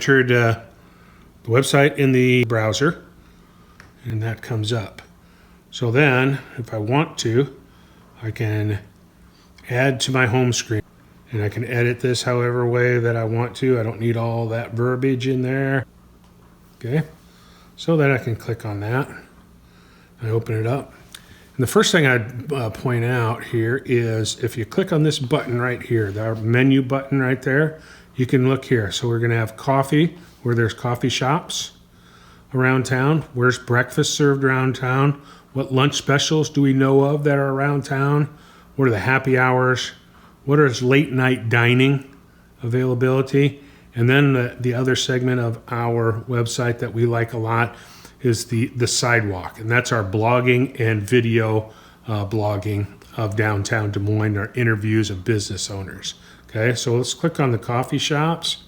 entered the website in the browser, and that comes up. So then, if I want to, I can add to my home screen, and I can edit this however way that I want to. I don't need all that verbiage in there. Okay, so then I can click on that. I open it up. And the first thing I'd point out here is if you click on this button right here, the menu button right there, you can look here. So we're going to have coffee, where there's coffee shops around town. Where's breakfast served around town? What lunch specials do we know of that are around town? What are the happy hours? What is late night dining availability? And then the other segment of our website that we like a lot is the sidewalk. And that's our blogging and video blogging of downtown Des Moines, our interviews of business owners. Okay, so let's click on the coffee shops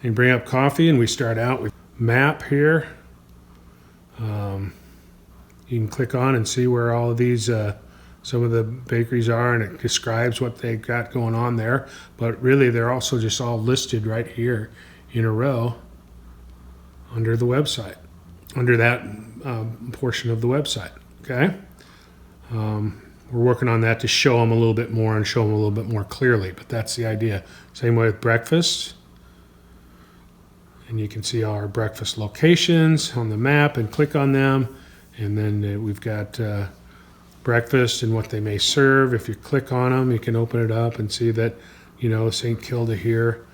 and bring up coffee, and we start out with map here. You can click on and see where all of these, some of the bakeries are, and it describes what they've got going on there. But really, they're also just all listed right here in a row under the website, under that portion of the website, okay? We're working on that to show them a little bit more and show them a little bit more clearly, but that's the idea. Same way with breakfast. And you can see all our breakfast locations on the map and click on them. And then we've got breakfast and what they may serve. If you click on them, you can open it up and see that, you know, St. Kilda here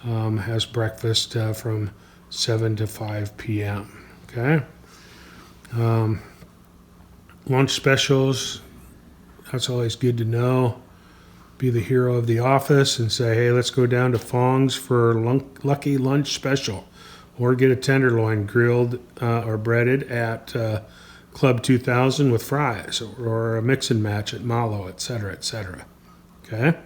has breakfast from 7 to 5 p.m. Okay. Lunch specials, that's always good to know. Be the hero of the office and say, hey, let's go down to Fong's for lucky lunch special, or get a tenderloin grilled or breaded at Club 2000 with fries, or a mix and match at Malo, etc., etc. Okay,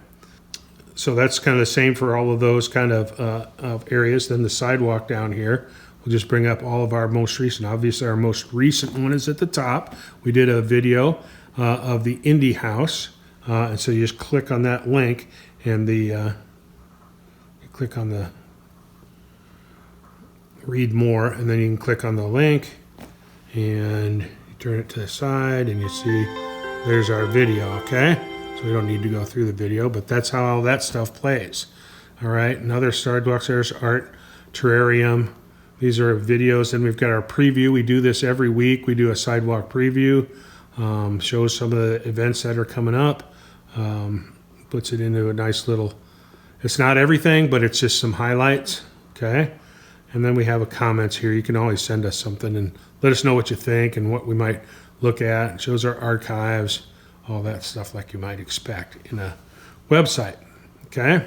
so that's kind of the same for all of those kind of areas. Then the sidewalk down here, we'll just bring up all of our most recent. Obviously, our most recent one is at the top. We did a video of the Indie House, and so you just click on that link, and you click on the read more, and then you can click on the link, and you turn it to the side, and you see there's our video, okay? So we don't need to go through the video, but that's how all that stuff plays. All right, another sidewalks, there's art, terrarium. These are videos, and we've got our preview. We do this every week. We do a sidewalk preview, shows some of the events that are coming up, puts it into a nice little, it's not everything, but it's just some highlights, okay? And then we have a comments here. You can always send us something and let us know what you think and what we might look at. It shows our archives, all that stuff like you might expect in a website, okay?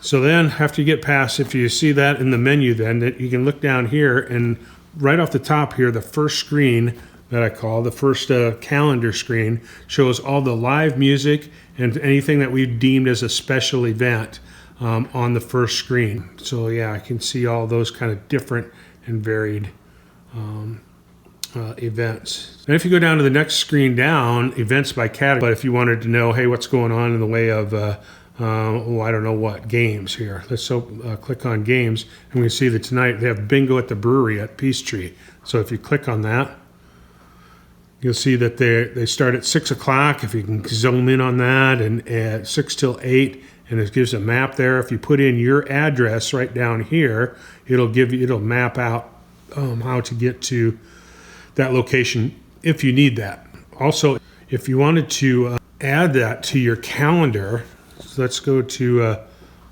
So then after you get past, if you see that in the menu, then that you can look down here, and right off the top here, the first screen that I call the first calendar screen shows all the live music and anything that we've deemed as a special event on the first screen. So yeah, I can see all those kind of different and varied events. And if you go down to the next screen down, events by category, but if you wanted to know, hey, what's going on in the way of, I don't know what, games here. Let's click on games, and we see that tonight they have bingo at the brewery at Peachtree. So if you click on that, you'll see that they start at 6 o'clock. If you can zoom in on that, and at 6 till 8, and it gives a map there. If you put in your address right down here, it'll map out how to get to that location if you need that. Also, if you wanted to add that to your calendar, so let's go to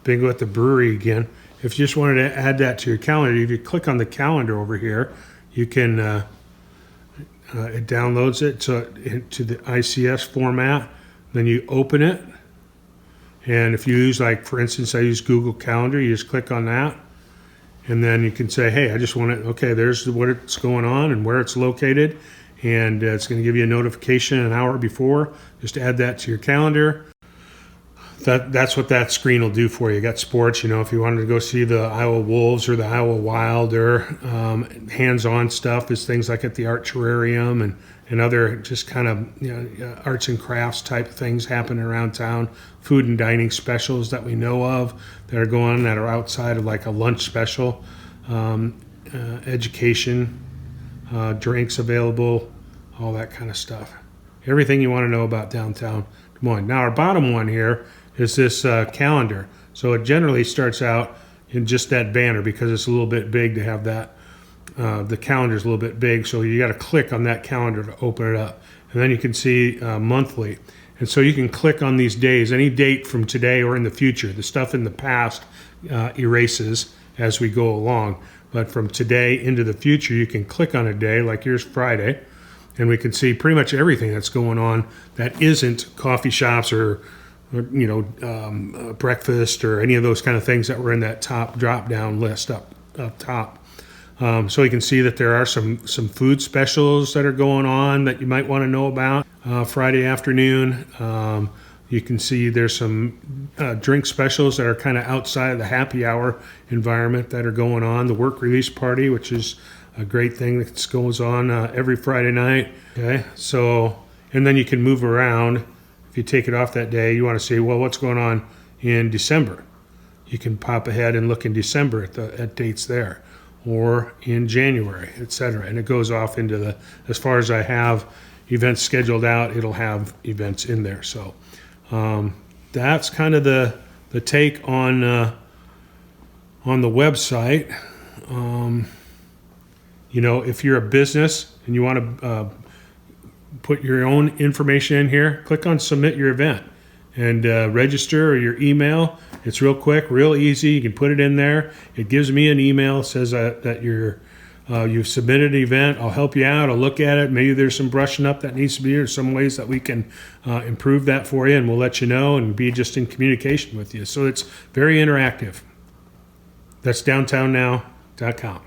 bingo at the brewery again. If you just wanted to add that to your calendar, if you click on the calendar over here, you can it downloads it to the ICS format. Then you open it, and if you use, like for instance, I use Google Calendar, you just click on that, and then you can say, hey, I just want to, okay, there's what's going on and where it's located, and it's going to give you a notification an hour before. Just add that to your calendar. that's what that screen will do for you. You got sports, if you wanted to go see the Iowa Wolves or the Iowa Wild, or hands-on stuff is things like at the Art Terrarium and other just kind of arts and crafts type things happening around town. Food and dining specials that we know of that are going on that are outside of like a lunch special. Education, drinks available, all that kind of stuff. Everything you want to know about downtown Des Moines. Now our bottom one here is this calendar. So it generally starts out in just that banner because it's a little bit big to have that. The calendar's a little bit big, so you got to click on that calendar to open it up. And then you can see monthly. And so you can click on these days, any date from today or in the future. The stuff in the past erases as we go along. But from today into the future, you can click on a day, like here's Friday, and we can see pretty much everything that's going on that isn't coffee shops or breakfast or any of those kind of things that were in that top drop-down list up top. So you can see that there are some food specials that are going on that you might want to know about Friday afternoon. You can see there's some drink specials that are kind of outside of the happy hour environment that are going on. The work release party, which is a great thing that goes on every Friday night. Okay, so, and then you can move around. If you take it off that day, you want to see, well, what's going on in December? You can pop ahead and look in December at dates there, or in January, etc. And it goes off into as far as I have events scheduled out, it'll have events in there. So that's kind of the take on the website. If you're a business and you want to put your own information in here, click on submit your event and register or your email. It's real quick, real easy. You can put it in there. It gives me an email, says that you've submitted an event. I'll help you out. I'll look at it. Maybe there's some brushing up that needs to be, or some ways that we can improve that for you, and we'll let you know and be just in communication with you. So it's very interactive. That's DowntowNow.com.